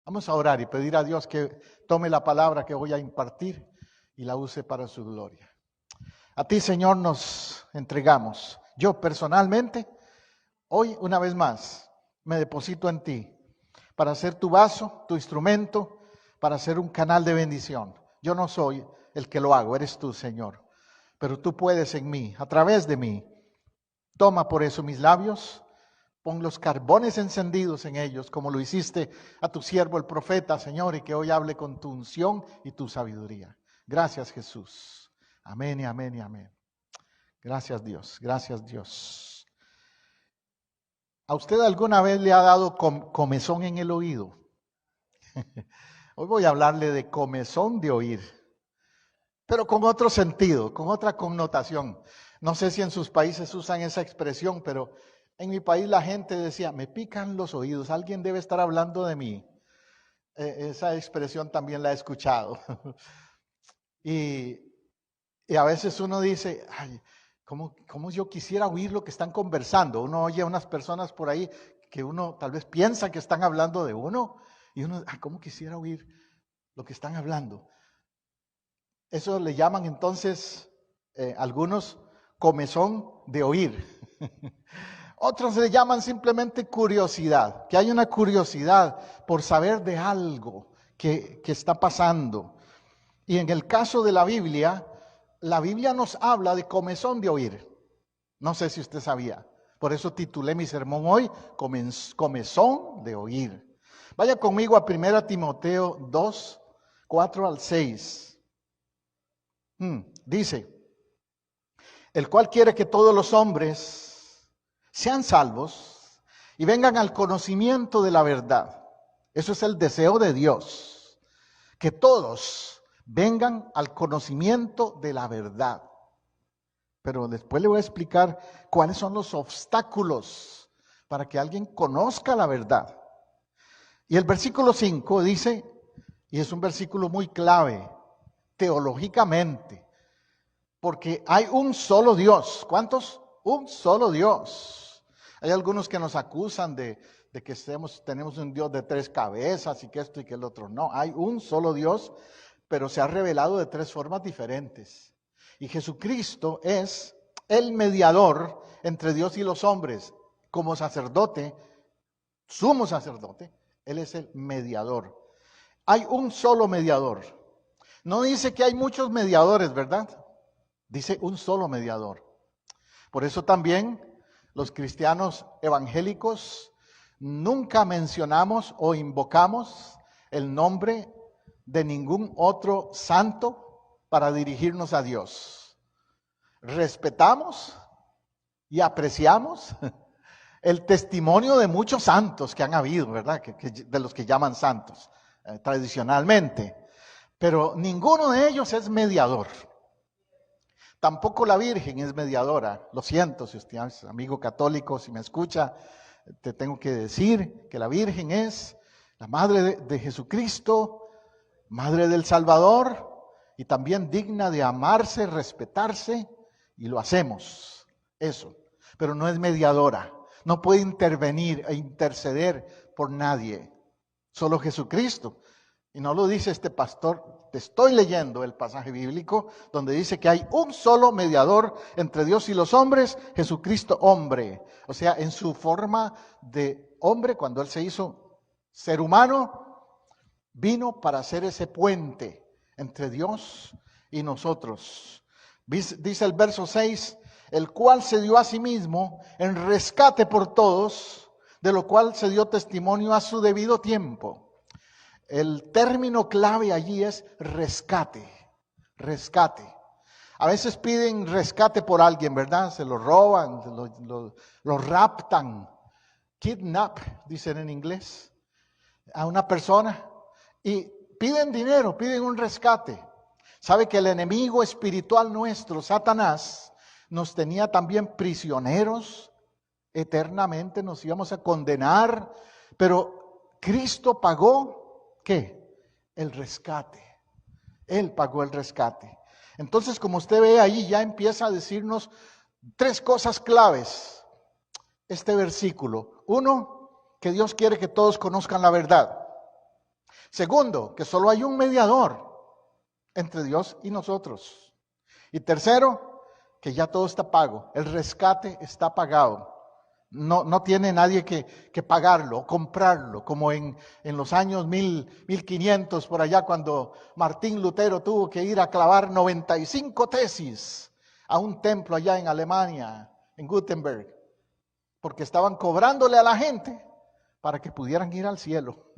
Vamos a orar y pedir a Dios que tome la palabra que voy a impartir y la use para su gloria. A ti, Señor, nos entregamos. Yo personalmente, hoy una vez más, me deposito en ti para ser tu vaso, tu instrumento, para ser un canal de bendición. Yo no soy el que lo hago, eres tú, Señor. Pero tú puedes en mí, a través de mí. Toma por eso mis labios. Pon los carbones encendidos en ellos, como lo hiciste a tu siervo el profeta, Señor, y que hoy hable con tu unción y tu sabiduría. Gracias, Jesús. Amén y amén y amén. Gracias, Dios. Gracias, Dios. ¿A usted alguna vez le ha dado comezón en el oído? Hoy voy a hablarle de comezón de oír, pero con otro sentido, con otra connotación. No sé si en sus países usan esa expresión, pero en mi país la gente decía, me pican los oídos, alguien debe estar hablando de mí. Esa expresión también la he escuchado. y a veces uno dice, ay, ¿cómo yo quisiera oír lo que están conversando? Uno oye a unas personas por ahí que uno tal vez piensa que están hablando de uno, y uno, ¿cómo quisiera oír lo que están hablando? Eso le llaman entonces algunos comezón de oír. Otros le llaman simplemente curiosidad, que hay una curiosidad por saber de algo que está pasando. Y en el caso de la Biblia nos habla de comezón de oír. No sé si usted sabía. Por eso titulé mi sermón hoy, comezón de oír. Vaya conmigo a 1 Timoteo 2, 4 al 6. Dice, el cual quiere que todos los hombres sean salvos y vengan al conocimiento de la verdad. Eso es el deseo de Dios, que todos vengan al conocimiento de la verdad. Pero después le voy a explicar cuáles son los obstáculos para que alguien conozca la verdad. Y el versículo 5 dice, y es un versículo muy clave, teológicamente, porque hay un solo Dios. ¿Cuántos? Un solo Dios. Hay algunos que nos acusan de que tenemos un Dios de 3 cabezas y que esto y que el otro. No, hay un solo Dios, pero se ha revelado de 3 formas diferentes. Y Jesucristo es el mediador entre Dios y los hombres. Como sacerdote, sumo sacerdote, Él es el mediador. Hay un solo mediador. No dice que hay muchos mediadores, ¿verdad? Dice un solo mediador. Por eso también los cristianos evangélicos nunca mencionamos o invocamos el nombre de ningún otro santo para dirigirnos a Dios. Respetamos y apreciamos el testimonio de muchos santos que han habido, ¿verdad? De los que llaman santos tradicionalmente. Pero ninguno de ellos es mediador. Tampoco la Virgen es mediadora. Lo siento, si usted es amigo católico, si me escucha, te tengo que decir que la Virgen es la Madre de Jesucristo, Madre del Salvador, y también digna de amarse, respetarse, y lo hacemos, eso. Pero no es mediadora, no puede intervenir e interceder por nadie, solo Jesucristo. Y no lo dice este pastor, te estoy leyendo el pasaje bíblico donde dice que hay un solo mediador entre Dios y los hombres, Jesucristo hombre. O sea, en su forma de hombre, cuando Él se hizo ser humano, vino para hacer ese puente entre Dios y nosotros. Dice el verso 6, el cual se dio a sí mismo en rescate por todos, de lo cual se dio testimonio a su debido tiempo. El término clave allí es rescate, rescate. A veces piden rescate por alguien, ¿verdad? Se lo roban, lo raptan, kidnap, dicen en inglés, a una persona y piden dinero, piden un rescate. ¿Sabe que el enemigo espiritual nuestro, Satanás, nos tenía también prisioneros eternamente? Nos íbamos a condenar, pero Cristo pagó, ¿qué? El rescate. Él pagó el rescate. Entonces, como usted ve ahí, ya empieza a decirnos 3 cosas claves este versículo. 1, que Dios quiere que todos conozcan la verdad. Segundo, que solo hay un mediador entre Dios y nosotros. Y tercero, que ya todo está pago. El rescate está pagado. No tiene nadie que pagarlo, comprarlo, como en los años 1500 por allá, cuando Martín Lutero tuvo que ir a clavar 95 tesis a un templo allá en Alemania, en Gutenberg, porque estaban cobrándole a la gente para que pudieran ir al cielo.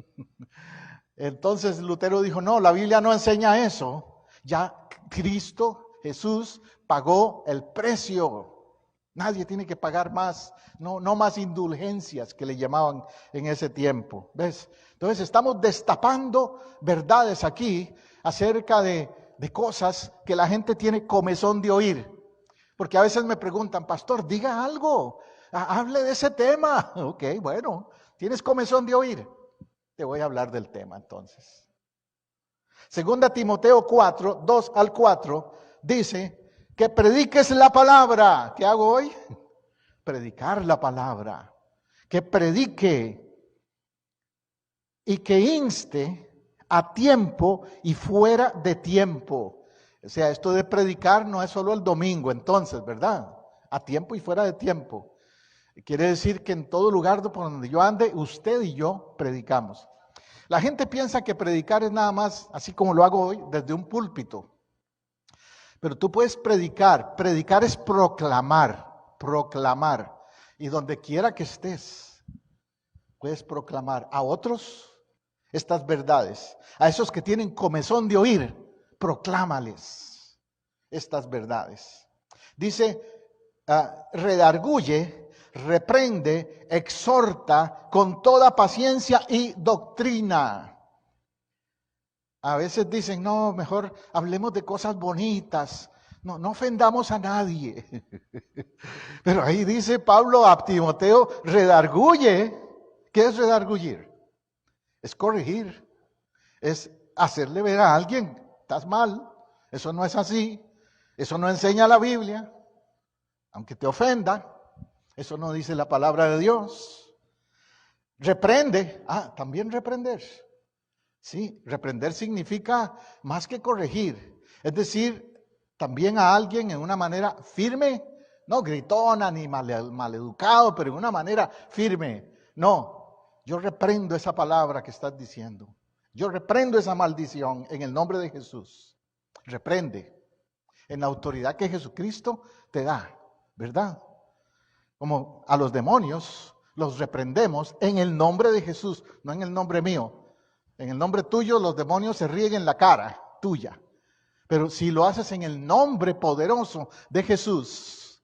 Entonces Lutero dijo, no, la Biblia no enseña eso. Ya Cristo, Jesús, pagó el precio. Nadie tiene que pagar más, no más indulgencias que le llamaban en ese tiempo. ¿Ves? Entonces estamos destapando verdades aquí acerca de cosas que la gente tiene comezón de oír. Porque a veces me preguntan, pastor, diga algo, hable de ese tema. Ok, bueno, ¿tienes comezón de oír? Te voy a hablar del tema entonces. Segunda Timoteo 4, 2 al 4, dice que prediques la palabra. ¿Qué hago hoy? Predicar la palabra. Que predique y que inste a tiempo y fuera de tiempo. O sea, esto de predicar no es solo el domingo entonces, ¿verdad? A tiempo y fuera de tiempo. Quiere decir que en todo lugar por donde yo ande, usted y yo predicamos. La gente piensa que predicar es nada más, así como lo hago hoy, desde un púlpito. Pero tú puedes predicar. Predicar es proclamar. Y donde quiera que estés, puedes proclamar a otros estas verdades. A esos que tienen comezón de oír, proclámales estas verdades. Dice, redarguye, reprende, exhorta con toda paciencia y doctrina. A veces dicen, no, mejor hablemos de cosas bonitas, no ofendamos a nadie. Pero ahí dice Pablo a Timoteo, redarguye. ¿Qué es redargullir? Es corregir, es hacerle ver a alguien, estás mal, eso no es así, eso no enseña la Biblia, aunque te ofenda, eso no dice la palabra de Dios. Reprende, también reprender. Sí, reprender significa más que corregir, es decir, también a alguien en una manera firme, no gritona ni maleducado, pero en una manera firme. No, yo reprendo esa palabra que estás diciendo, yo reprendo esa maldición en el nombre de Jesús. Reprende en la autoridad que Jesucristo te da, ¿verdad? Como a los demonios los reprendemos en el nombre de Jesús, no en el nombre mío. En el nombre tuyo los demonios se ríen en la cara tuya. Pero si lo haces en el nombre poderoso de Jesús,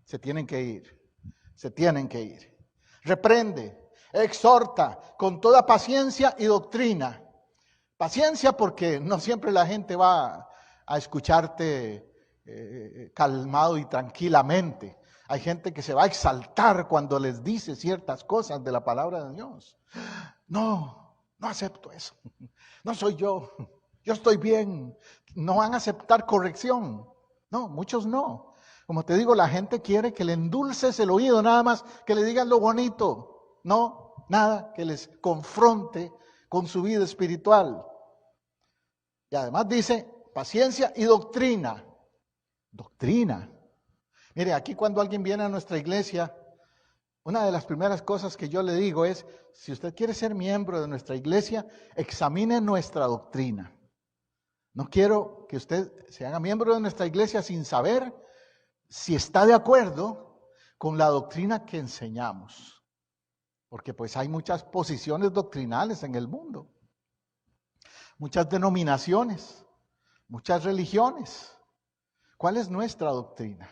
se tienen que ir. Reprende, exhorta con toda paciencia y doctrina. Paciencia porque no siempre la gente va a escucharte calmado y tranquilamente. Hay gente que se va a exaltar cuando les dice ciertas cosas de la palabra de Dios. No acepto eso. No soy yo estoy bien. No van a aceptar corrección. No, muchos no. Como te digo, la gente quiere que le endulces el oído, nada más que le digan lo bonito. No, nada que les confronte con su vida espiritual. Y además dice paciencia y doctrina. Doctrina. Mire, aquí cuando alguien viene a nuestra iglesia, una de las primeras cosas que yo le digo es, si usted quiere ser miembro de nuestra iglesia, examine nuestra doctrina. No quiero que usted se haga miembro de nuestra iglesia sin saber si está de acuerdo con la doctrina que enseñamos. Porque pues hay muchas posiciones doctrinales en el mundo, muchas denominaciones, muchas religiones. ¿Cuál es nuestra doctrina?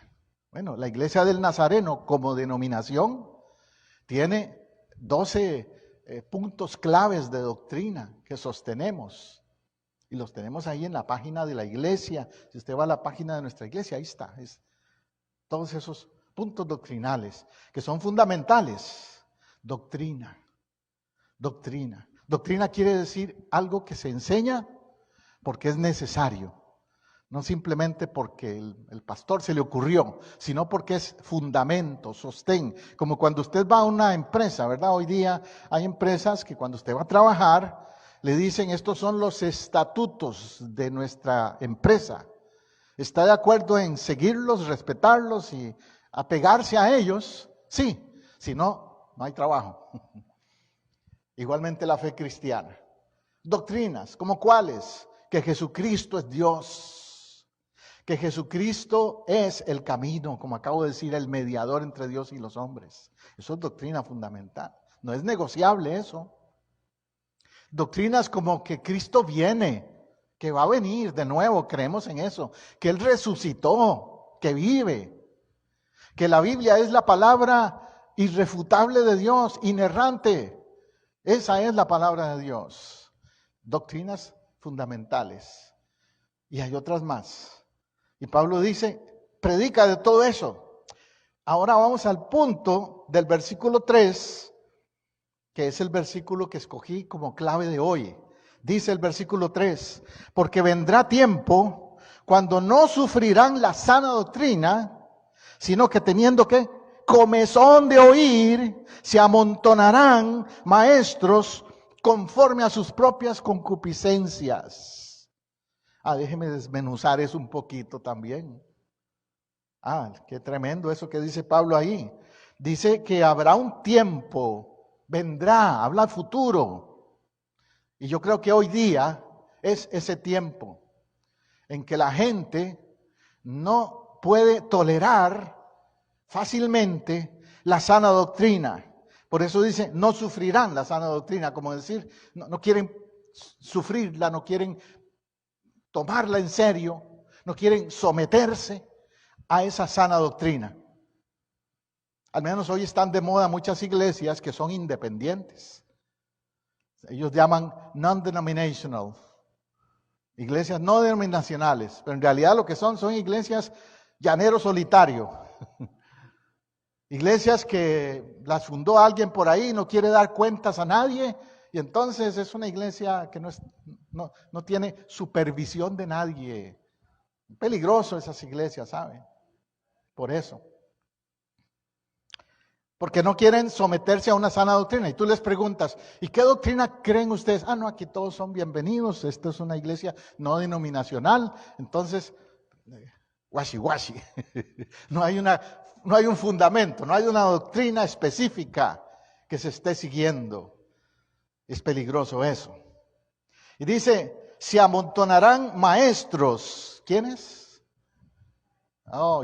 Bueno, la Iglesia del Nazareno como denominación tiene 12 puntos claves de doctrina que sostenemos. Y los tenemos ahí en la página de la iglesia. Si usted va a la página de nuestra iglesia, ahí está. Todos esos puntos doctrinales que son fundamentales. Doctrina. Doctrina quiere decir algo que se enseña porque es necesario. No simplemente porque el pastor se le ocurrió, sino porque es fundamento, sostén. Como cuando usted va a una empresa, ¿verdad? Hoy día hay empresas que cuando usted va a trabajar, le dicen, estos son los estatutos de nuestra empresa. ¿Está de acuerdo en seguirlos, respetarlos y apegarse a ellos? Sí, si no, no hay trabajo. Igualmente la fe cristiana. Doctrinas, ¿como cuáles? Que Jesucristo es Dios, que Jesucristo es el camino, como acabo de decir, el mediador entre Dios y los hombres. Eso es doctrina fundamental, no es negociable eso. Doctrinas como que Cristo viene, que va a venir de nuevo, creemos en eso, que Él resucitó, que vive, que la Biblia es la palabra irrefutable de Dios, inerrante. Esa es la palabra de Dios. Doctrinas fundamentales. Y hay otras más. Y Pablo dice, predica de todo eso. Ahora vamos al punto del versículo 3, que es el versículo que escogí como clave de hoy. Dice el versículo 3, porque vendrá tiempo cuando no sufrirán la sana doctrina, sino que teniendo que comezón de oír, se amontonarán maestros conforme a sus propias concupiscencias. Déjeme desmenuzar eso un poquito también. Qué tremendo eso que dice Pablo ahí. Dice que habrá un tiempo, vendrá, habla futuro. Y yo creo que hoy día es ese tiempo en que la gente no puede tolerar fácilmente la sana doctrina. Por eso dice, no sufrirán la sana doctrina, como decir, no quieren sufrirla, no quieren tomarla en serio, no quieren someterse a esa sana doctrina. Al menos hoy están de moda muchas iglesias que son independientes. Ellos llaman non-denominational, iglesias no denominacionales, pero en realidad lo que son iglesias llanero solitario. Iglesias que las fundó alguien por ahí, no quiere dar cuentas a nadie, y entonces es una iglesia que no tiene supervisión de nadie. Peligroso esas iglesias, ¿saben? Por eso. Porque no quieren someterse a una sana doctrina. Y tú les preguntas, ¿y qué doctrina creen ustedes? No, aquí todos son bienvenidos, esta es una iglesia no denominacional, entonces, washi. No hay un fundamento, no hay una doctrina específica que se esté siguiendo. Es peligroso eso. Y dice, se amontonarán maestros. ¿Quiénes?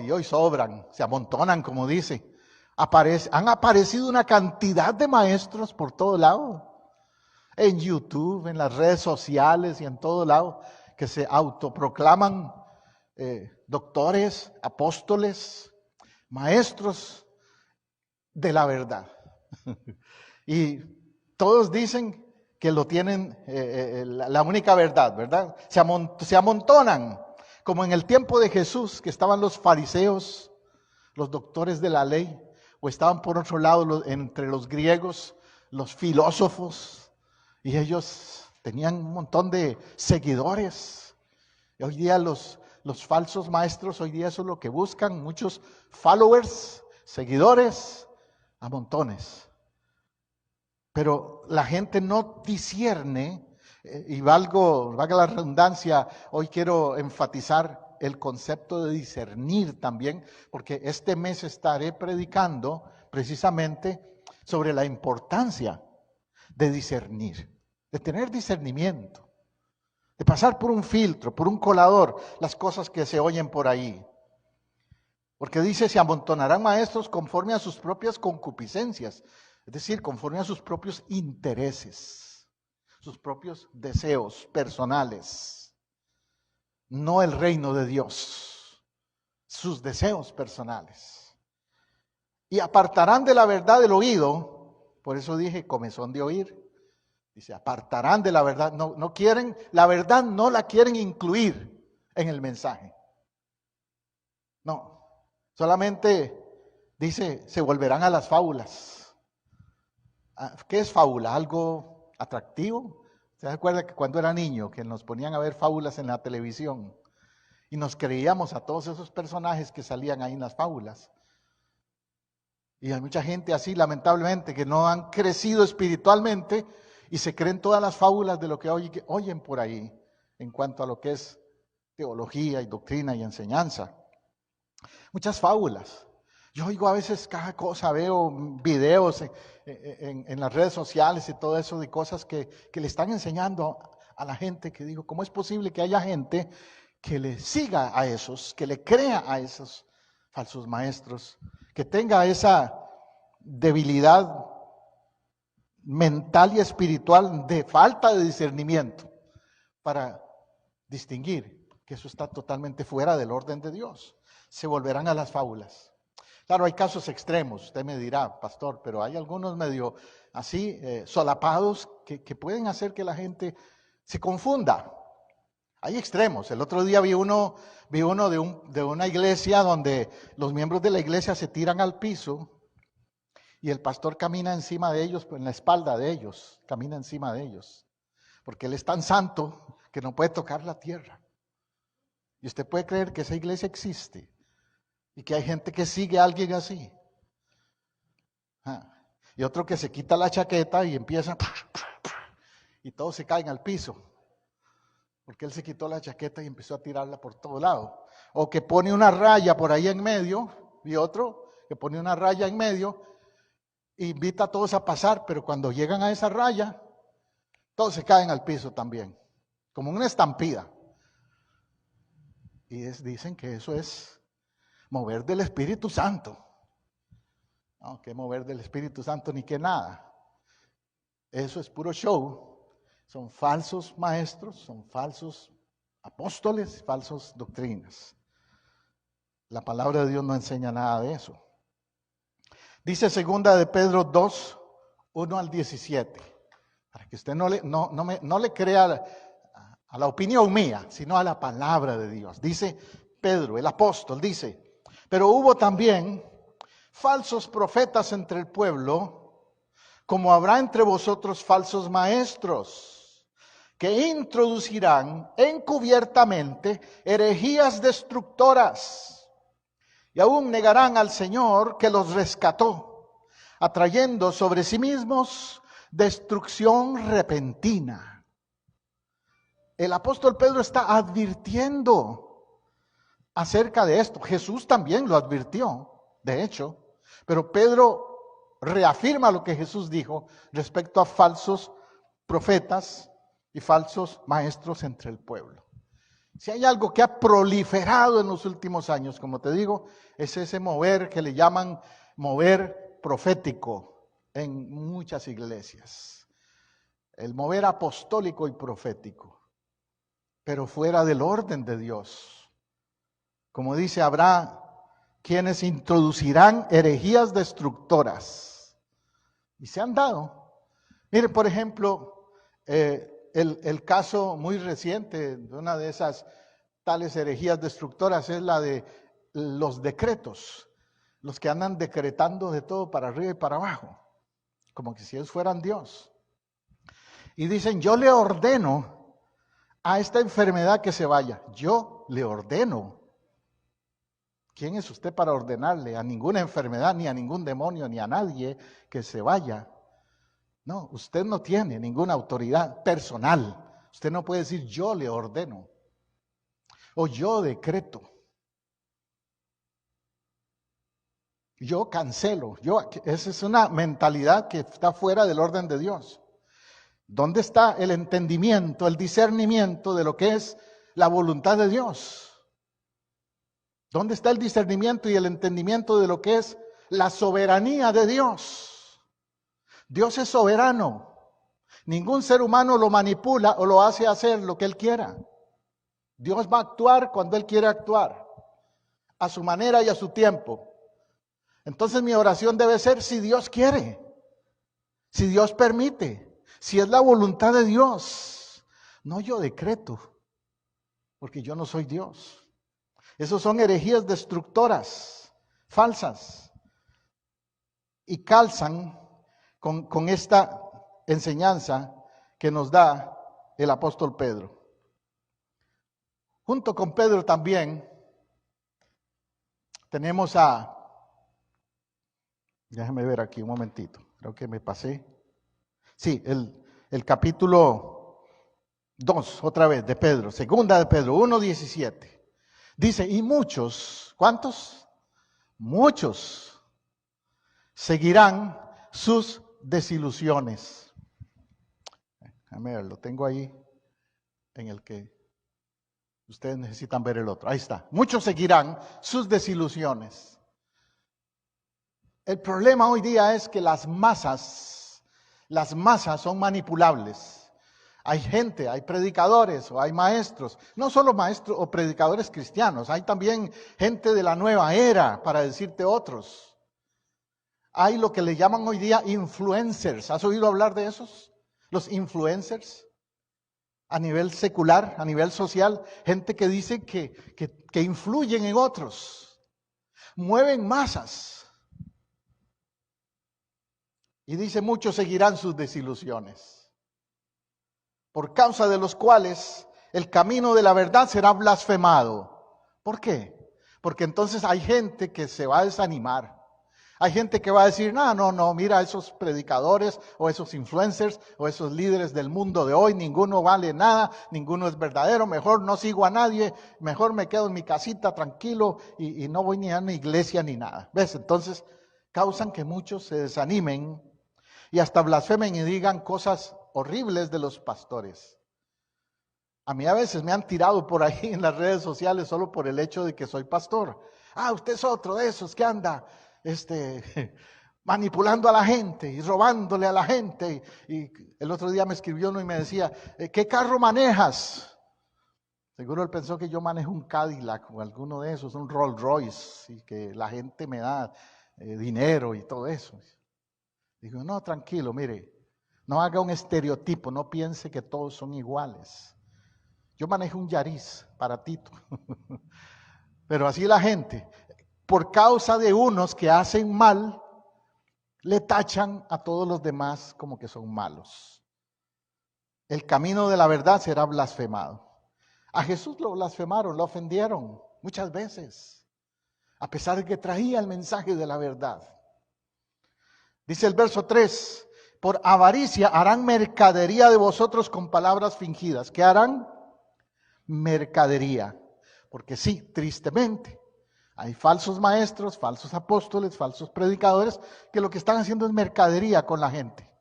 Y hoy sobran, se amontonan, como dice. Han aparecido una cantidad de maestros por todo lado. En YouTube, en las redes sociales y en todo lado, que se autoproclaman doctores, apóstoles, maestros de la verdad. Y todos dicen que lo tienen la única verdad, ¿verdad? Se amontonan, como en el tiempo de Jesús, que estaban los fariseos, los doctores de la ley, o estaban por otro lado entre los griegos, los filósofos, y ellos tenían un montón de seguidores. Y hoy día los falsos maestros, hoy día eso es lo que buscan, muchos followers, seguidores, a montones. Pero la gente no discierne, y valga la redundancia, hoy quiero enfatizar el concepto de discernir también, porque este mes estaré predicando precisamente sobre la importancia de discernir, de tener discernimiento, de pasar por un filtro, por un colador, las cosas que se oyen por ahí. Porque dice, se amontonarán maestros conforme a sus propias concupiscencias, es decir, conforme a sus propios intereses, sus propios deseos personales. No el reino de Dios, sus deseos personales. Y apartarán de la verdad el oído, por eso dije comezón de oír. Dice, apartarán de la verdad, no quieren, la verdad no la quieren incluir en el mensaje. No, solamente dice, se volverán a las fábulas. ¿Qué es fábula? ¿Algo atractivo? ¿Se acuerda que cuando era niño que nos ponían a ver fábulas en la televisión y nos creíamos a todos esos personajes que salían ahí en las fábulas? Y hay mucha gente así, lamentablemente, que no han crecido espiritualmente y se creen todas las fábulas de lo que oyen por ahí en cuanto a lo que es teología y doctrina y enseñanza. Muchas fábulas. Yo oigo a veces cada cosa, veo videos en las redes sociales y todo eso de cosas que le están enseñando a la gente, que digo, ¿cómo es posible que haya gente que le siga a esos, que le crea a esos falsos maestros, que tenga esa debilidad mental y espiritual de falta de discernimiento para distinguir que eso está totalmente fuera del orden de Dios? Se volverán a las fábulas. Claro, hay casos extremos, usted me dirá, pastor, pero hay algunos medio así solapados que pueden hacer que la gente se confunda. Hay extremos. El otro día vi uno de una iglesia donde los miembros de la iglesia se tiran al piso y el pastor camina encima de ellos, en la espalda de ellos, camina encima de ellos, porque él es tan santo que no puede tocar la tierra. Y usted puede creer que esa iglesia existe y que hay gente que sigue a alguien así. Y otro que se quita la chaqueta y empieza y todos se caen al piso, porque él se quitó la chaqueta y empezó a tirarla por todo lado. O que pone una raya por ahí en medio, y otro que pone una raya en medio, e invita a todos a pasar, pero cuando llegan a esa raya, todos se caen al piso también, como una estampida. Y dicen que eso es mover del Espíritu Santo. No, que mover del Espíritu Santo ni que nada. Eso es puro show. Son falsos maestros, son falsos apóstoles, falsas doctrinas. La palabra de Dios no enseña nada de eso. Dice segunda de Pedro 2, 1 al 17. Para que usted no le crea a la opinión mía, sino a la palabra de Dios. Dice Pedro, el apóstol, dice, pero hubo también falsos profetas entre el pueblo, como habrá entre vosotros falsos maestros, que introducirán encubiertamente herejías destructoras, y aún negarán al Señor que los rescató, atrayendo sobre sí mismos destrucción repentina. El apóstol Pedro está advirtiendo acerca de esto. Jesús también lo advirtió, de hecho, pero Pedro reafirma lo que Jesús dijo respecto a falsos profetas y falsos maestros entre el pueblo. Si hay algo que ha proliferado en los últimos años, como te digo, es ese mover que le llaman mover profético en muchas iglesias. El mover apostólico y profético, pero fuera del orden de Dios. Como dice, habrá quienes introducirán herejías destructoras. Y se han dado. Mire, por ejemplo, el caso muy reciente de una de esas tales herejías destructoras es la de los decretos. Los que andan decretando de todo para arriba y para abajo, como que si ellos fueran Dios. Y dicen, yo le ordeno a esta enfermedad que se vaya. Yo le ordeno. ¿Quién es usted para ordenarle a ninguna enfermedad, ni a ningún demonio, ni a nadie que se vaya? No, usted no tiene ninguna autoridad personal. Usted no puede decir yo le ordeno o yo decreto. Yo cancelo. Esa es una mentalidad que está fuera del orden de Dios. ¿Dónde está el entendimiento, el discernimiento de lo que es la voluntad de Dios? ¿Dónde está el discernimiento y el entendimiento de lo que es la soberanía de Dios? Dios es soberano. Ningún ser humano lo manipula o lo hace hacer lo que Él quiera. Dios va a actuar cuando Él quiere actuar, a su manera y a su tiempo. Entonces mi oración debe ser si Dios quiere, si Dios permite. Si es la voluntad de Dios, no yo decreto, porque yo no soy Dios. Esos son herejías destructoras, falsas, y calzan con esta enseñanza que nos da el apóstol Pedro. Junto con Pedro también tenemos déjame ver aquí un momentito, creo que me pasé. Sí, el el capítulo 2, otra vez, de Pedro, segunda de Pedro, 1:17. Dice, y muchos, ¿cuántos? Muchos seguirán sus desilusiones. Déjame ver, lo tengo ahí en el que ustedes necesitan ver el otro. Ahí está. Muchos seguirán sus desilusiones. El problema hoy día es que las masas son manipulables. Hay gente, hay predicadores o hay maestros, no solo maestros o predicadores cristianos, hay también gente de la nueva era, para decirte otros. Hay lo que le llaman hoy día influencers. ¿Has oído hablar de esos? Los influencers. A nivel secular, a nivel social, gente que dice que influyen en otros, mueven masas. Y dice, muchos seguirán sus desilusiones, por causa de los cuales el camino de la verdad será blasfemado. ¿Por qué? Porque entonces hay gente que se va a desanimar. Hay gente que va a decir, no, mira, esos predicadores o esos influencers o esos líderes del mundo de hoy, ninguno vale nada, ninguno es verdadero, mejor no sigo a nadie, mejor me quedo en mi casita tranquilo y no voy ni a una iglesia ni nada. ¿Ves? Entonces causan que muchos se desanimen y hasta blasfemen y digan cosas horribles de los pastores. A mí a veces me han tirado por ahí en las redes sociales solo por el hecho de que soy pastor. Usted es otro de esos que anda manipulando a la gente y robándole a la gente. Y el otro día me escribió uno y me decía, ¿qué carro manejas? Seguro él pensó que yo manejo un Cadillac o alguno de esos, un Rolls Royce, y que la gente me da dinero y todo eso. Digo, no, tranquilo, mire, no haga un estereotipo, no piense que todos son iguales. Yo manejo un Yaris para Tito, pero así la gente, por causa de unos que hacen mal, le tachan a todos los demás como que son malos. El camino de la verdad será blasfemado. A Jesús lo blasfemaron, lo ofendieron muchas veces, a pesar de que traía el mensaje de la verdad. Dice el verso 3, por avaricia harán mercadería de vosotros con palabras fingidas. ¿Qué harán? Mercadería. Porque sí, tristemente, hay falsos maestros, falsos apóstoles, falsos predicadores, que lo que están haciendo es mercadería con la gente.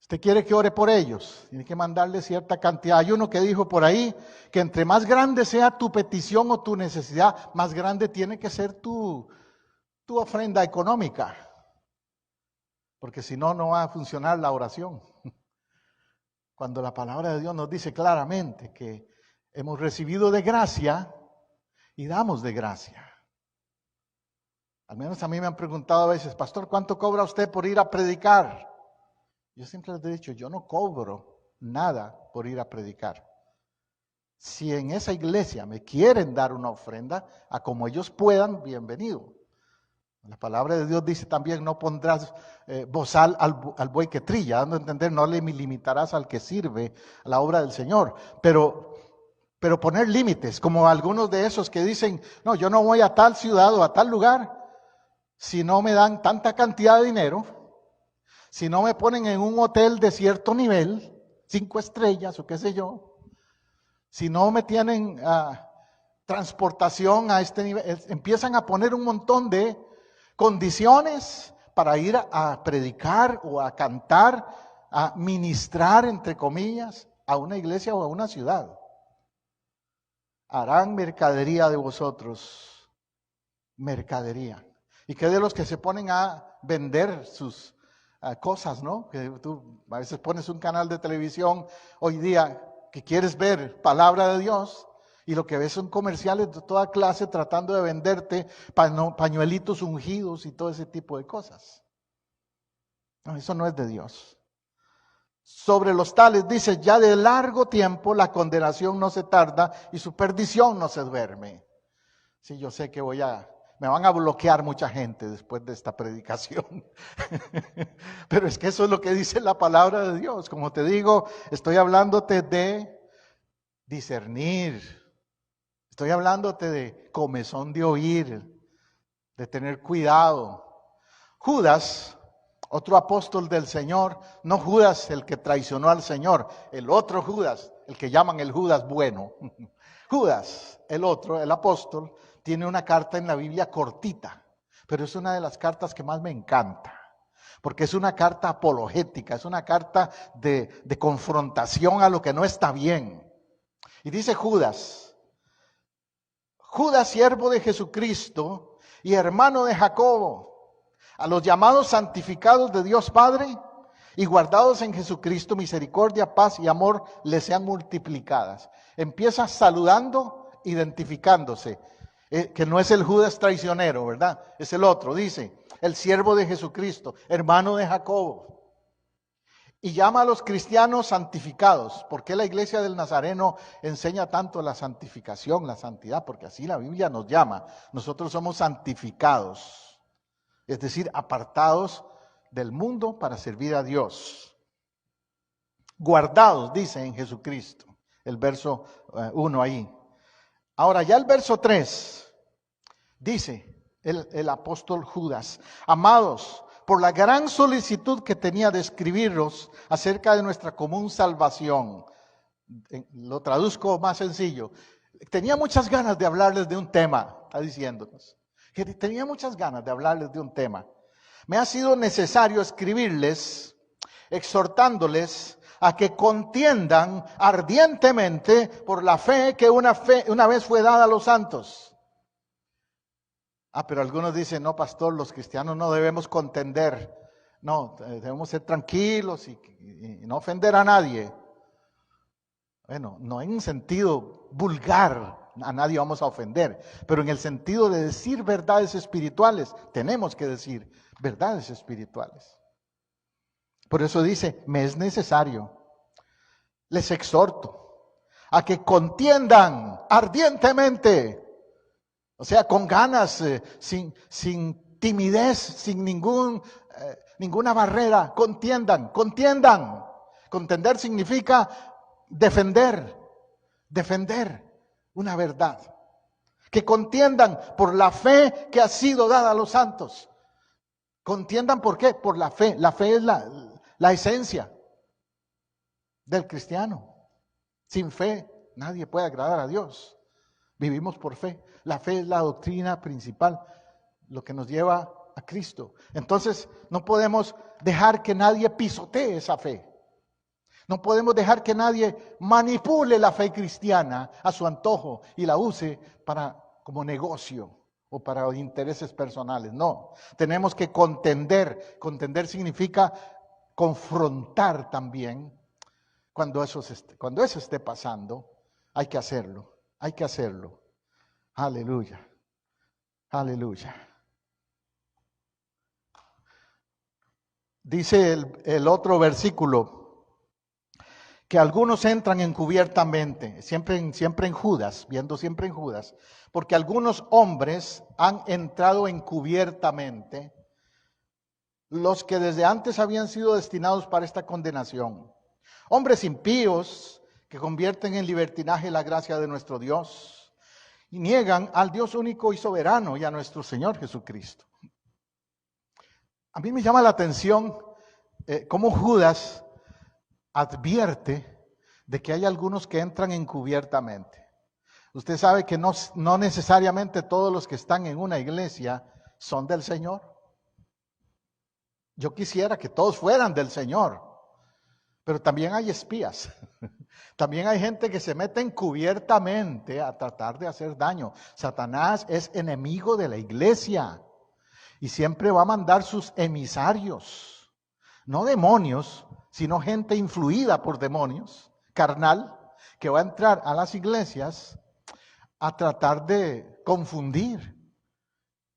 Usted quiere que ore por ellos, tiene que mandarle cierta cantidad. Hay uno que dijo por ahí que entre más grande sea tu petición o tu necesidad, más grande tiene que ser tu ofrenda económica. Porque si no, no va a funcionar la oración. Cuando la palabra de Dios nos dice claramente que hemos recibido de gracia y damos de gracia. Al menos a mí me han preguntado a veces, pastor, ¿cuánto cobra usted por ir a predicar? Yo siempre les he dicho, yo no cobro nada por ir a predicar. Si en esa iglesia me quieren dar una ofrenda, a como ellos puedan, bienvenido. La palabra de Dios dice también, no pondrás bozal al buey que trilla, dando a entender, no le limitarás al que sirve a la obra del Señor. Pero poner límites, como algunos de esos que dicen, no, yo no voy a tal ciudad o a tal lugar, si no me dan tanta cantidad de dinero, si no me ponen en un hotel de cierto nivel, 5 estrellas o qué sé yo, si no me tienen transportación a este nivel, empiezan a poner un montón de condiciones para ir a predicar o a cantar, a ministrar, entre comillas, a una iglesia o a una ciudad. Harán mercadería de vosotros, mercadería. ¿Y qué de los que se ponen a vender sus cosas, no? Que tú a veces pones un canal de televisión hoy día que quieres ver palabra de Dios y lo que ves son comerciales de toda clase tratando de venderte pañuelitos ungidos y todo ese tipo de cosas. No, eso no es de Dios. Sobre los tales dice, ya de largo tiempo la condenación no se tarda y su perdición no se duerme. Sí, yo sé que me van a bloquear mucha gente después de esta predicación. Pero es que eso es lo que dice la palabra de Dios. Como te digo, estoy hablándote de discernir. Estoy hablándote de comezón de oír, de tener cuidado. Judas Otro apóstol del Señor, no Judas el que traicionó al Señor, el otro Judas, el que llaman el Judas bueno. Judas, el otro, el apóstol, tiene una carta en la Biblia cortita, pero es una de las cartas que más me encanta, porque es una carta apologética, es una carta de confrontación a lo que no está bien. Y dice Judas, siervo de Jesucristo y hermano de Jacobo, a los llamados santificados de Dios Padre y guardados en Jesucristo, misericordia, paz y amor les sean multiplicadas. Empieza saludando, identificándose, que no es el Judas traicionero, ¿verdad? Es el otro, dice, el siervo de Jesucristo, hermano de Jacobo. Y llama a los cristianos santificados. ¿Por qué la iglesia del Nazareno enseña tanto la santificación, la santidad? Porque así la Biblia nos llama. Nosotros somos santificados. Es decir, apartados del mundo para servir a Dios. Guardados, dice en Jesucristo, el verso 1 ahí. Ahora ya el verso 3, dice el apóstol Judas, amados, por la gran solicitud que tenía de escribiros acerca de nuestra común salvación. Lo traduzco más sencillo. Tenía muchas ganas de hablarles de un tema, está diciéndonos. Tenía muchas ganas de hablarles de un tema. Me ha sido necesario escribirles, exhortándoles a que contiendan ardientemente por la fe que una vez fue dada a los santos. Pero algunos dicen, no, pastor, los cristianos no debemos contender. No, debemos ser tranquilos y no ofender a nadie. Bueno, no en un sentido vulgar, a nadie vamos a ofender, pero en el sentido de decir verdades espirituales, tenemos que decir verdades espirituales. Por eso dice, me es necesario, les exhorto a que contiendan ardientemente, o sea, con ganas, sin timidez, sin ninguna barrera, contiendan. Contender significa defender una verdad. Que contiendan por la fe que ha sido dada a los santos. Contiendan, ¿por qué? Por la fe. La fe es la esencia del cristiano. Sin fe nadie puede agradar a Dios. Vivimos por fe. La fe es la doctrina principal, lo que nos lleva a Cristo. Entonces, no podemos dejar que nadie pisotee esa fe. No podemos dejar que nadie manipule la fe cristiana a su antojo y la use como negocio o para intereses personales. No, tenemos que contender. Contender significa confrontar también. Cuando eso esté pasando, hay que hacerlo. Aleluya. Dice el otro versículo, que algunos entran encubiertamente, siempre en Judas, viendo siempre en Judas, porque algunos hombres han entrado encubiertamente, los que desde antes habían sido destinados para esta condenación. Hombres impíos que convierten en libertinaje la gracia de nuestro Dios y niegan al Dios único y soberano y a nuestro Señor Jesucristo. A mí me llama la atención cómo Judas advierte de que hay algunos que entran encubiertamente. Usted sabe que no necesariamente todos los que están en una iglesia son del Señor. Yo quisiera que todos fueran del Señor, pero también hay espías. También hay gente que se mete encubiertamente a tratar de hacer daño. Satanás es enemigo de la iglesia y siempre va a mandar sus emisarios, no demonios, sino gente influida por demonios, carnal, que va a entrar a las iglesias a tratar de confundir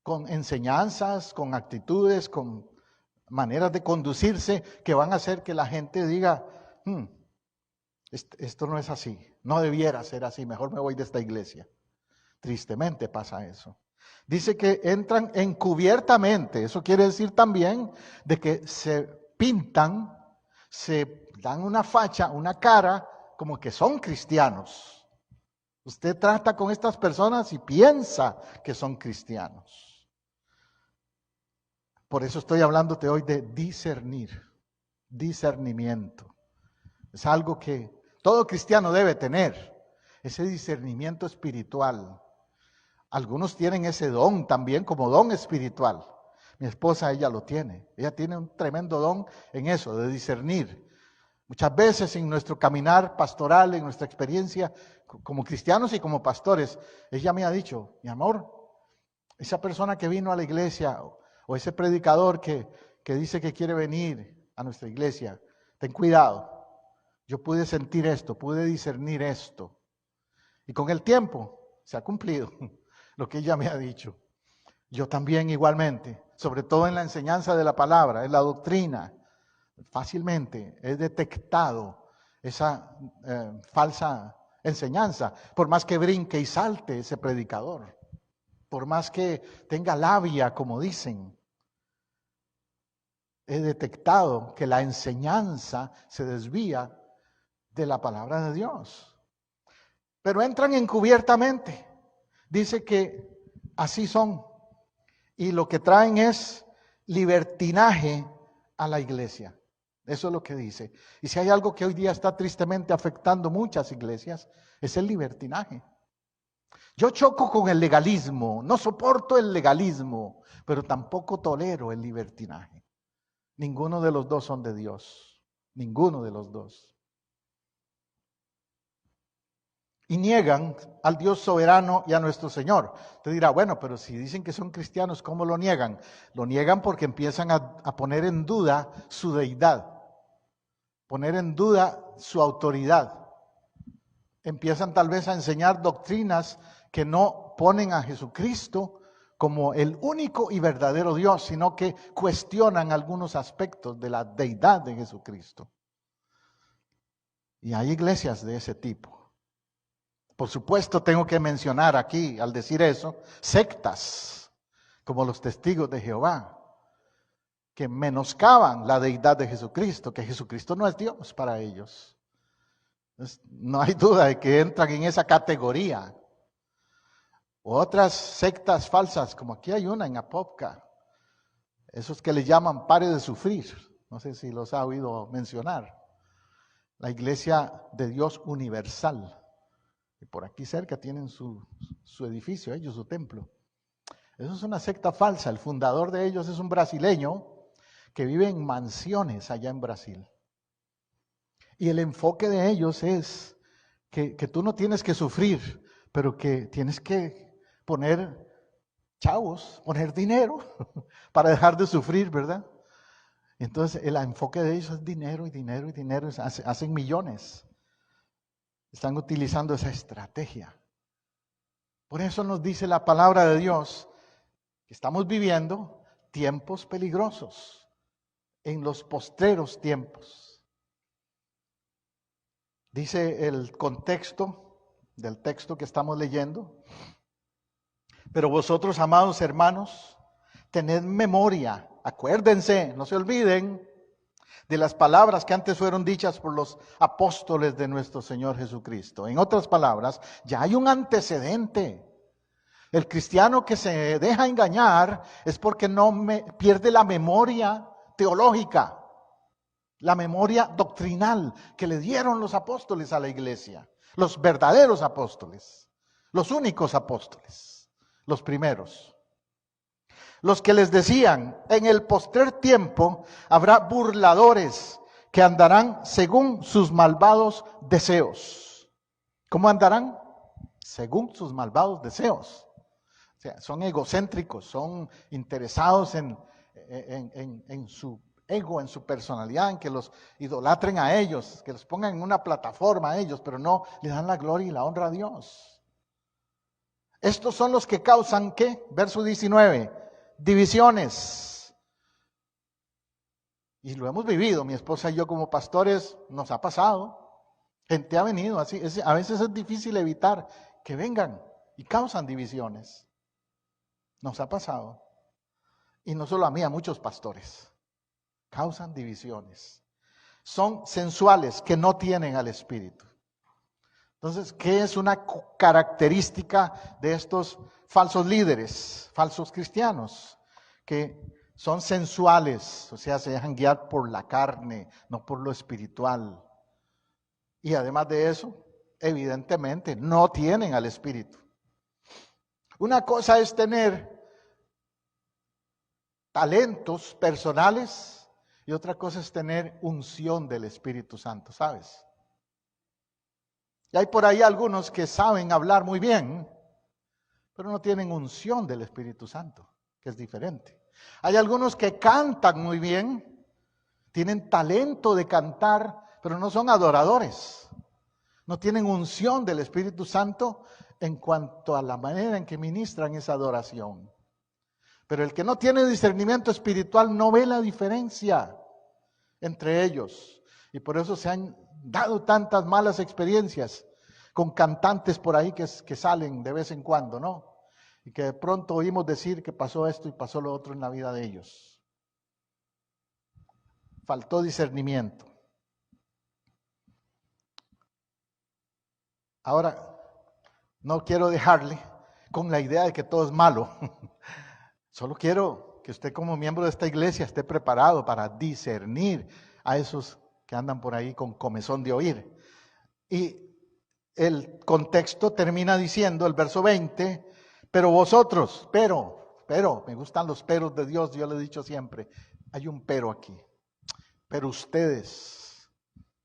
con enseñanzas, con actitudes, con maneras de conducirse que van a hacer que la gente diga, esto no es así, no debiera ser así, mejor me voy de esta iglesia. Tristemente pasa eso. Dice que entran encubiertamente, eso quiere decir también de que se pintan, se dan una facha, una cara, como que son cristianos. Usted trata con estas personas y piensa que son cristianos. Por eso estoy hablándote hoy de discernir, discernimiento. Es algo que todo cristiano debe tener, ese discernimiento espiritual. Algunos tienen ese don también como don espiritual. Mi esposa, ella lo tiene. Ella tiene un tremendo don en eso, de discernir. Muchas veces en nuestro caminar pastoral, en nuestra experiencia como cristianos y como pastores, ella me ha dicho, mi amor, esa persona que vino a la iglesia o ese predicador que dice que quiere venir a nuestra iglesia, ten cuidado. Yo pude sentir esto, pude discernir esto. Y con el tiempo se ha cumplido lo que ella me ha dicho. Yo también igualmente, sobre todo en la enseñanza de la palabra, en la doctrina, fácilmente he detectado esa falsa enseñanza, por más que brinque y salte ese predicador, por más que tenga labia, como dicen. He detectado que la enseñanza se desvía de la palabra de Dios. Pero entran encubiertamente. Dice que así son. Y lo que traen es libertinaje a la iglesia. Eso es lo que dice. Y si hay algo que hoy día está tristemente afectando muchas iglesias, es el libertinaje. Yo choco con el legalismo, no soporto el legalismo, pero tampoco tolero el libertinaje. Ninguno de los dos son de Dios. Ninguno de los dos. Y niegan al Dios soberano y a nuestro Señor. Usted dirá, bueno, pero si dicen que son cristianos, ¿cómo lo niegan? Lo niegan porque empiezan a poner en duda su deidad, poner en duda su autoridad. Empiezan tal vez a enseñar doctrinas que no ponen a Jesucristo como el único y verdadero Dios, sino que cuestionan algunos aspectos de la deidad de Jesucristo. Y hay iglesias de ese tipo. Por supuesto, tengo que mencionar aquí, al decir eso, sectas, como los testigos de Jehová, que menoscaban la deidad de Jesucristo, que Jesucristo no es Dios para ellos. Entonces, no hay duda de que entran en esa categoría. Otras sectas falsas, como aquí hay una en Apopka, esos que le llaman pare de sufrir, no sé si los ha oído mencionar, la iglesia de Dios universal. Y por aquí cerca tienen su edificio, ellos, su templo. Eso es una secta falsa. El fundador de ellos es un brasileño que vive en mansiones allá en Brasil. Y el enfoque de ellos es que tú no tienes que sufrir, pero que tienes que poner chavos, poner dinero para dejar de sufrir, ¿verdad? Entonces el enfoque de ellos es dinero y dinero y dinero, hacen millones. Están utilizando esa estrategia. Por eso nos dice la palabra de Dios que estamos viviendo tiempos peligrosos en los postreros tiempos. Dice el contexto del texto que estamos leyendo. Pero vosotros, amados hermanos, tened memoria, acuérdense, no se olviden de las palabras que antes fueron dichas por los apóstoles de nuestro Señor Jesucristo. En otras palabras, ya hay un antecedente. El cristiano que se deja engañar es porque pierde la memoria teológica, la memoria doctrinal que le dieron los apóstoles a la iglesia, los verdaderos apóstoles, los únicos apóstoles, los primeros. Los que les decían, en el postrer tiempo habrá burladores que andarán según sus malvados deseos. ¿Cómo andarán? Según sus malvados deseos. O sea, son egocéntricos, son interesados en su ego, en su personalidad, en que los idolatren a ellos, que los pongan en una plataforma a ellos, pero no le dan la gloria y la honra a Dios. Estos son los que causan, ¿qué? Verso 19. Divisiones. Y lo hemos vivido, mi esposa y yo como pastores, nos ha pasado. Gente ha venido así, a veces es difícil evitar que vengan y causan divisiones. Nos ha pasado. Y no solo a mí, a muchos pastores. Causan divisiones. Son sensuales que no tienen al Espíritu. Entonces, ¿qué es una característica de estos falsos líderes, falsos cristianos? Que son sensuales, o sea, se dejan guiar por la carne, no por lo espiritual. Y además de eso, evidentemente, no tienen al Espíritu. Una cosa es tener talentos personales y otra cosa es tener unción del Espíritu Santo, ¿sabes? Y hay por ahí algunos que saben hablar muy bien, pero no tienen unción del Espíritu Santo, que es diferente. Hay algunos que cantan muy bien, tienen talento de cantar, pero no son adoradores. No tienen unción del Espíritu Santo en cuanto a la manera en que ministran esa adoración. Pero el que no tiene discernimiento espiritual no ve la diferencia entre ellos. Y por eso se han dado tantas malas experiencias con cantantes por ahí que salen de vez en cuando, ¿no? Y que de pronto oímos decir que pasó esto y pasó lo otro en la vida de ellos. Faltó discernimiento. Ahora, no quiero dejarle con la idea de que todo es malo. Solo quiero que usted como miembro de esta iglesia esté preparado para discernir a esos que andan por ahí con comezón de oír. Y el contexto termina diciendo, el verso 20, pero vosotros, pero, me gustan los peros de Dios, yo le he dicho siempre, hay un pero aquí. Pero ustedes,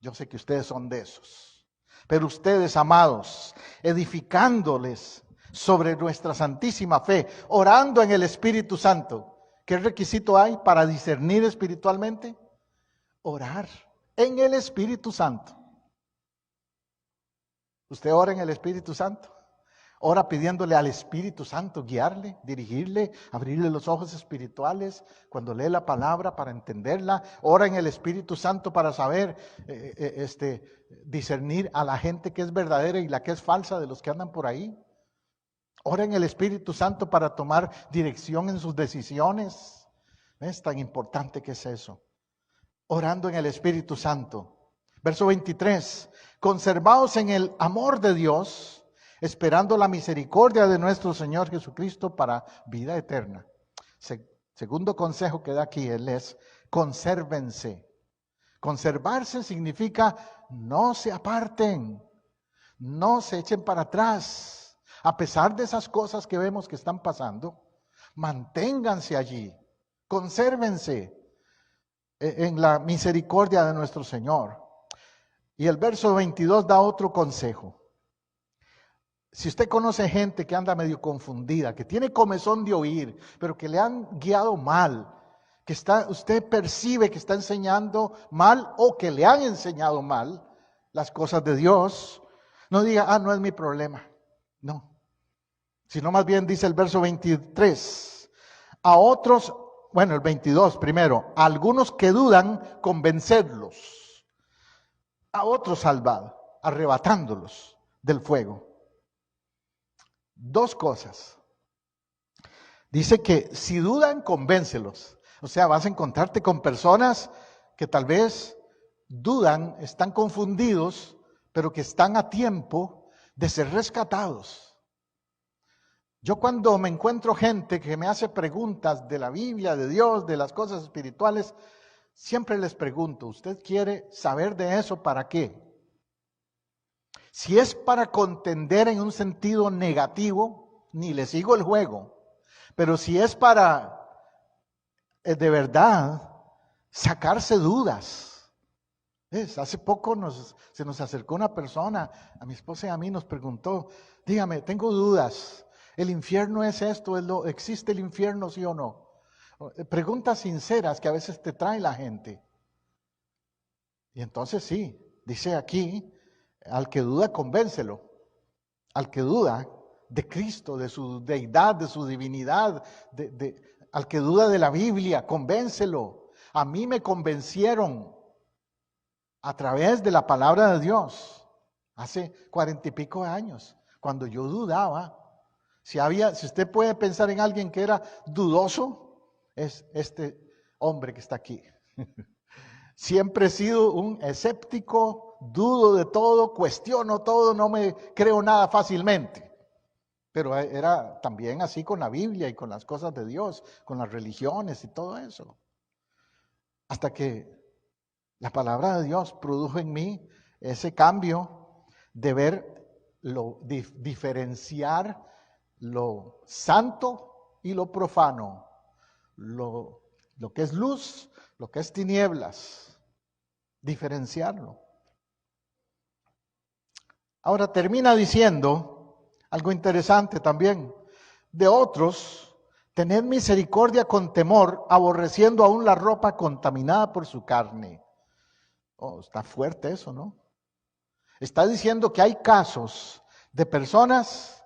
yo sé que ustedes son de esos, pero ustedes, amados, edificándoles sobre nuestra santísima fe, orando en el Espíritu Santo. ¿Qué requisito hay para discernir espiritualmente? Orar en el Espíritu Santo. ¿Usted ora en el Espíritu Santo? Ora pidiéndole al Espíritu Santo guiarle, dirigirle, abrirle los ojos espirituales cuando lee la palabra para entenderla. Ora en el Espíritu Santo para saber discernir a la gente que es verdadera y la que es falsa de los que andan por ahí. Ora en el Espíritu Santo para tomar dirección en sus decisiones. Es tan importante que es eso. Orando en el Espíritu Santo. Verso 23. Conservaos en el amor de Dios, esperando la misericordia de nuestro Señor Jesucristo para vida eterna. Segundo consejo que da aquí él es, consérvense. Conservarse significa no se aparten, no se echen para atrás. A pesar de esas cosas que vemos que están pasando, manténganse allí, consérvense en la misericordia de nuestro Señor. Y el verso 22 da otro consejo. Si usted conoce gente que anda medio confundida, que tiene comezón de oír, pero que le han guiado mal, que usted percibe que está enseñando mal o que le han enseñado mal las cosas de Dios, no diga, no es mi problema. No. Sino más bien dice el verso 23. A otros, el 22 primero, a algunos que dudan, convencerlos. A otros salvad, arrebatándolos del fuego. Dos cosas. Dice que si dudan, convéncelos. O sea, vas a encontrarte con personas que tal vez dudan, están confundidos, pero que están a tiempo de ser rescatados. Yo cuando me encuentro gente que me hace preguntas de la Biblia, de Dios, de las cosas espirituales, siempre les pregunto, ¿usted quiere saber de eso para qué? Si es para contender en un sentido negativo, ni le sigo el juego. Pero si es para, de verdad, sacarse dudas. Hace poco se nos acercó una persona, a mi esposa y a mí nos preguntó, dígame, tengo dudas, ¿el infierno es esto? ¿Existe el infierno, sí o no? Preguntas sinceras que a veces te trae la gente. Y entonces sí, dice aquí, al que duda, convéncelo. Al que duda de Cristo, de su deidad, de su divinidad, al que duda de la Biblia, convéncelo. A mí me convencieron a través de la palabra de Dios hace 40 y pico de años, cuando yo dudaba. Si usted puede pensar en alguien que era dudoso, es este hombre que está aquí. Siempre he sido un escéptico, dudo de todo, cuestiono todo, no me creo nada fácilmente. Pero era también así con la Biblia y con las cosas de Dios, con las religiones y todo eso. Hasta que la palabra de Dios produjo en mí ese cambio de diferenciar lo santo y lo profano, lo que es luz, lo que es tinieblas, diferenciarlo. Ahora termina diciendo algo interesante también. De otros, tened misericordia con temor, aborreciendo aún la ropa contaminada por su carne. Oh, está fuerte eso, ¿no? Está diciendo que hay casos de personas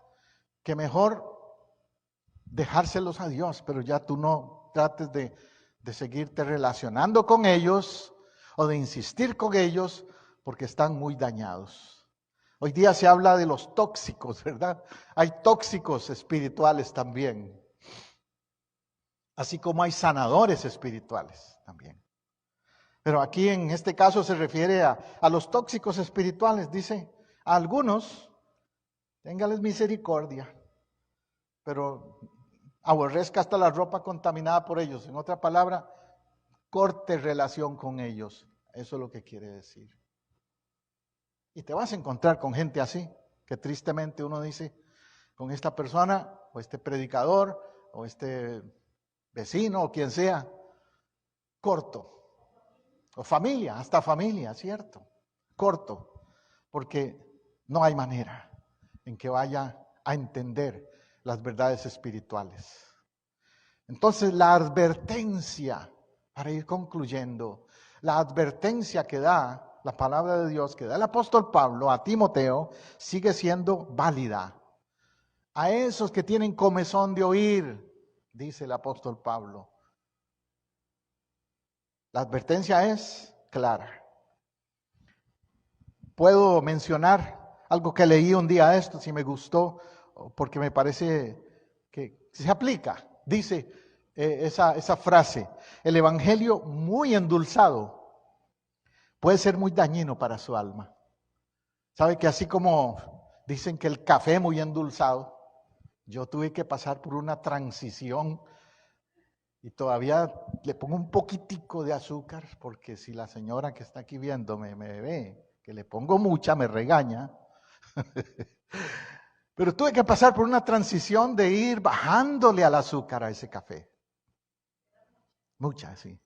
que mejor dejárselos a Dios, pero ya tú no trates de seguirte relacionando con ellos o de insistir con ellos porque están muy dañados. Hoy día se habla de los tóxicos, ¿verdad? Hay tóxicos espirituales también, así como hay sanadores espirituales también. Pero aquí en este caso se refiere a los tóxicos espirituales. Dice, a algunos, téngales misericordia, pero aborrezca hasta la ropa contaminada por ellos. En otra palabra, corte relación con ellos. Eso es lo que quiere decir. Y te vas a encontrar con gente así, que tristemente uno dice, con esta persona, o este predicador, o este vecino, o quien sea, corto. O familia, hasta familia, ¿cierto? Corto, porque no hay manera en que vaya a entender las verdades espirituales. Entonces la advertencia, para ir concluyendo, la advertencia que da la palabra de Dios, que da el apóstol Pablo a Timoteo, sigue siendo válida. A esos que tienen comezón de oír, dice el apóstol Pablo, la advertencia es clara. Puedo mencionar algo que leí un día esto, si me gustó, porque me parece que se aplica. Dice esa frase, el evangelio muy endulzado puede ser muy dañino para su alma. ¿Sabe que así como dicen que el café muy endulzado, yo tuve que pasar por una transición y todavía le pongo un poquitico de azúcar, porque si la señora que está aquí viéndome me ve que le pongo mucha, me regaña. Pero tuve que pasar por una transición de ir bajándole al azúcar a ese café. Mucha, sí.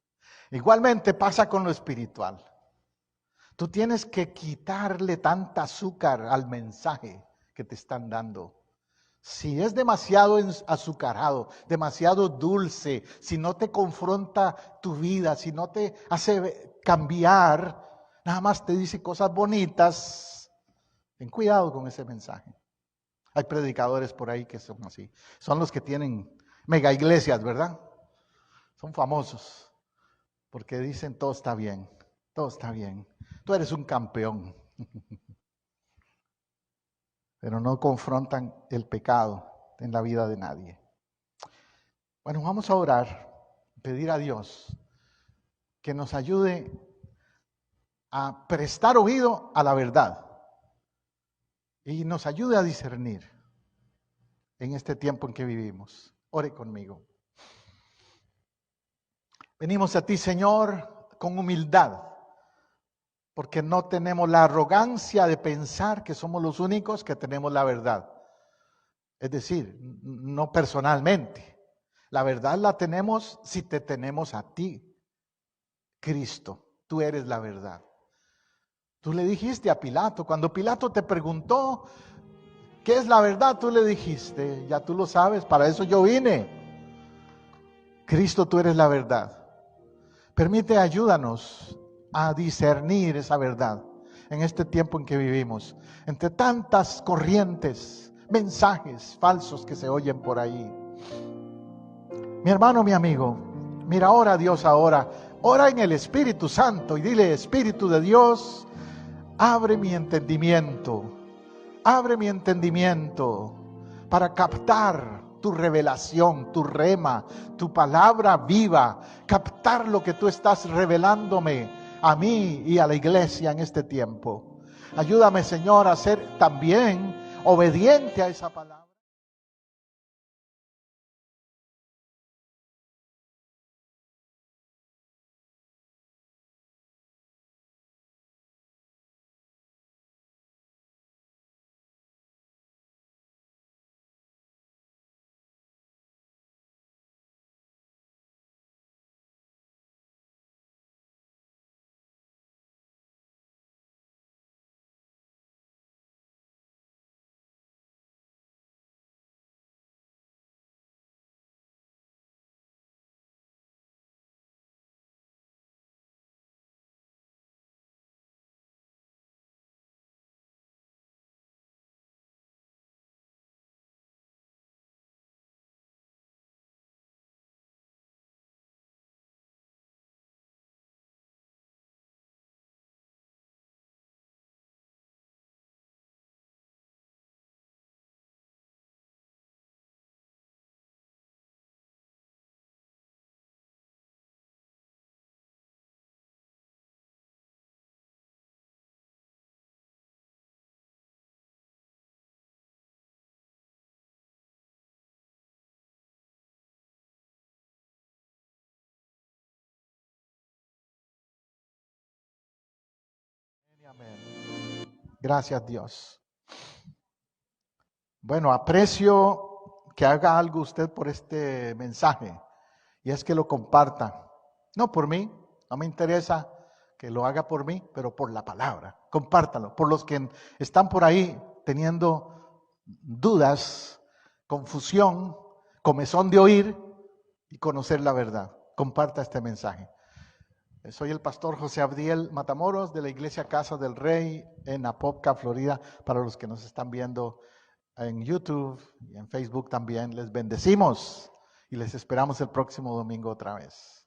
Igualmente pasa con lo espiritual. Tú tienes que quitarle tanta azúcar al mensaje que te están dando. Si es demasiado azucarado, demasiado dulce, si no te confronta tu vida, si no te hace cambiar, nada más te dice cosas bonitas, ten cuidado con ese mensaje. Hay predicadores por ahí que son así. Son los que tienen mega iglesias, ¿verdad? Son famosos porque dicen todo está bien, todo está bien. Tú eres un campeón. Pero no confrontan el pecado en la vida de nadie. Bueno, vamos a orar, pedir a Dios que nos ayude a prestar oído a la verdad y nos ayude a discernir en este tiempo en que vivimos. Ore conmigo. Venimos a ti, Señor, con humildad, porque no tenemos la arrogancia de pensar que somos los únicos que tenemos la verdad. Es decir, no personalmente. La verdad la tenemos si te tenemos a ti, Cristo. Tú eres la verdad. Tú le dijiste a Pilato, cuando Pilato te preguntó qué es la verdad, tú le dijiste, ya tú lo sabes, para eso yo vine. Cristo, tú eres la verdad. Permite, ayúdanos a discernir esa verdad en este tiempo en que vivimos, entre tantas corrientes, mensajes falsos que se oyen por ahí. Mi hermano, mi amigo, mira, ora a Dios ahora, ora en el Espíritu Santo y dile, Espíritu de Dios, abre mi entendimiento para captar tu revelación, tu rema, tu palabra viva, captar lo que tú estás revelándome a mí y a la iglesia en este tiempo. Ayúdame, Señor, a ser también obediente a esa palabra. Amén. Gracias, Dios. Bueno, aprecio que haga algo usted por este mensaje y es que lo comparta. No por mí, no me interesa que lo haga por mí, pero por la palabra. Compártalo. Por los que están por ahí teniendo dudas, confusión, comezón de oír y conocer la verdad. Comparta este mensaje. Soy el pastor José Abdiel Matamoros de la Iglesia Casa del Rey en Apopka, Florida. Para los que nos están viendo en YouTube y en Facebook también, les bendecimos y les esperamos el próximo domingo otra vez.